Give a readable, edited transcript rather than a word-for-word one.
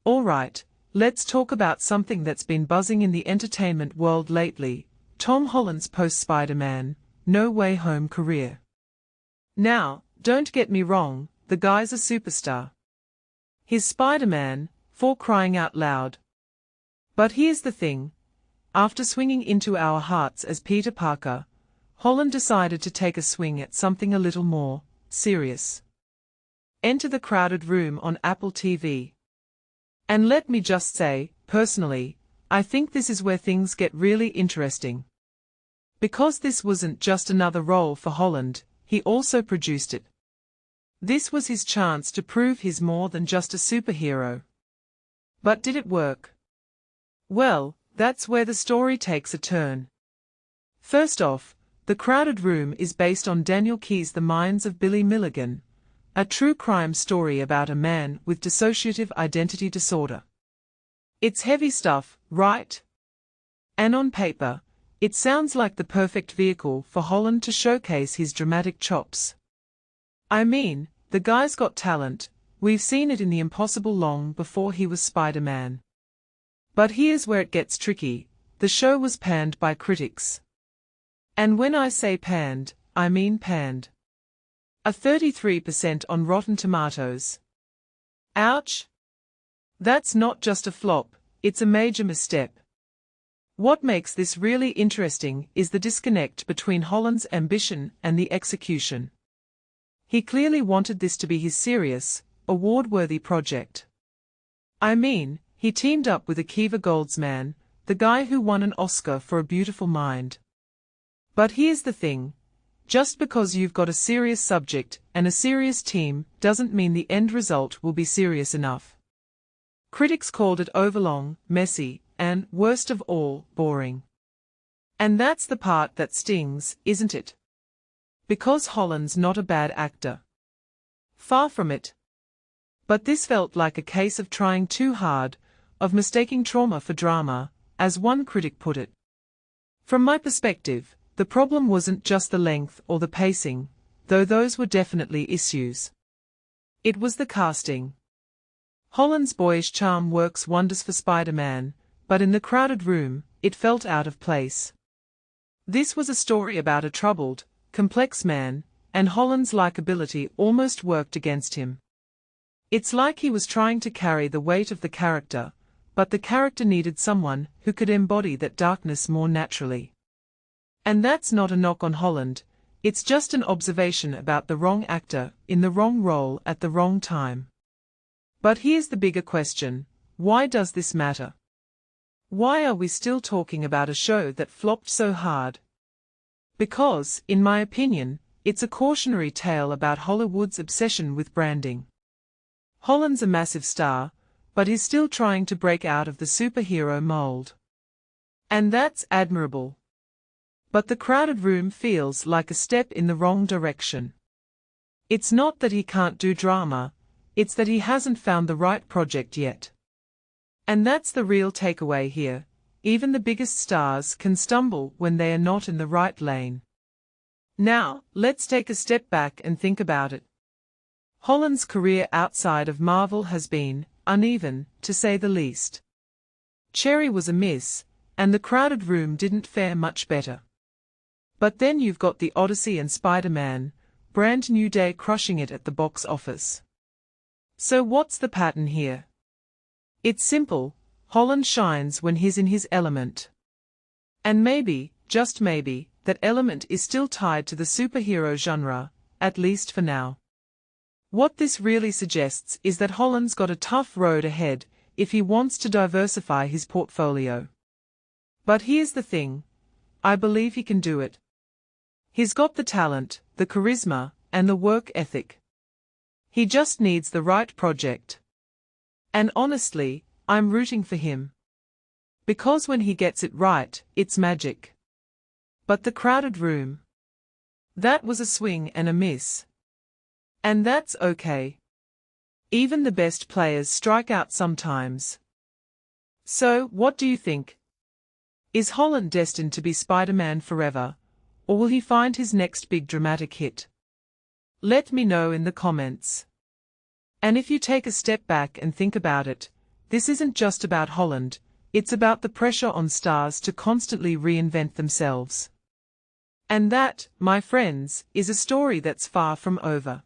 Alright, let's talk about something that's been buzzing in the entertainment world lately, Tom Holland's post-Spider-Man, No Way Home career. Now, don't get me wrong, the guy's a superstar. He's Spider-Man, for crying out loud. But here's the thing. After swinging into our hearts as Peter Parker, Holland decided to take a swing at something a little more serious. Enter the crowded room on Apple TV. And let me just say, personally, I think this is where things get really interesting. Because this wasn't just another role for Holland, he also produced it. This was his chance to prove he's more than just a superhero. But did it work? Well, that's where the story takes a turn. First off, The Crowded Room is based on Daniel Keyes' The Minds of Billy Milligan, a true crime story about a man with dissociative identity disorder. It's heavy stuff, right? And on paper, it sounds like the perfect vehicle for Holland to showcase his dramatic chops. I mean, the guy's got talent, we've seen it in The Impossible long before he was Spider-Man. But here's where it gets tricky, the show was panned by critics. And when I say panned, I mean panned. A 33% on Rotten Tomatoes. Ouch! That's not just a flop, it's a major misstep. What makes this really interesting is the disconnect between Holland's ambition and the execution. He clearly wanted this to be his serious, award-worthy project. I mean, he teamed up with Akiva Goldsman, the guy who won an Oscar for A Beautiful Mind. But here's the thing. Just because you've got a serious subject and a serious team doesn't mean the end result will be serious enough. Critics called it overlong, messy, and, worst of all, boring. And that's the part that stings, isn't it? Because Holland's not a bad actor. Far from it. But this felt like a case of trying too hard, of mistaking trauma for drama, as one critic put it. From my perspective, the problem wasn't just the length or the pacing, though those were definitely issues. It was the casting. Holland's boyish charm works wonders for Spider-Man, but in The Crowded Room, it felt out of place. This was a story about a troubled, complex man, and Holland's likability almost worked against him. It's like he was trying to carry the weight of the character, but the character needed someone who could embody that darkness more naturally. And that's not a knock on Holland, it's just an observation about the wrong actor, in the wrong role at the wrong time. But here's the bigger question, why does this matter? Why are we still talking about a show that flopped so hard? Because, in my opinion, it's a cautionary tale about Hollywood's obsession with branding. Holland's a massive star, but he's still trying to break out of the superhero mold. And that's admirable. But The Crowded Room feels like a step in the wrong direction. It's not that he can't do drama, it's that he hasn't found the right project yet. And that's the real takeaway here, even the biggest stars can stumble when they are not in the right lane. Now, let's take a step back and think about it. Holland's career outside of Marvel has been uneven, to say the least. Cherry was a miss, and The Crowded Room didn't fare much better. But then you've got The Odyssey and Spider-Man, Brand New Day crushing it at the box office. So what's the pattern here? It's simple, Holland shines when he's in his element. And maybe, just maybe, that element is still tied to the superhero genre, at least for now. What this really suggests is that Holland's got a tough road ahead if he wants to diversify his portfolio. But here's the thing, I believe he can do it. He's got the talent, the charisma, and the work ethic. He just needs the right project. And honestly, I'm rooting for him. Because when he gets it right, it's magic. But The Crowded Room? That was a swing and a miss. And that's okay. Even the best players strike out sometimes. So, what do you think? Is Holland destined to be Spider-Man forever, or will he find his next big dramatic hit? Let me know in the comments. And if you take a step back and think about it, this isn't just about Holland, it's about the pressure on stars to constantly reinvent themselves. And that, my friends, is a story that's far from over.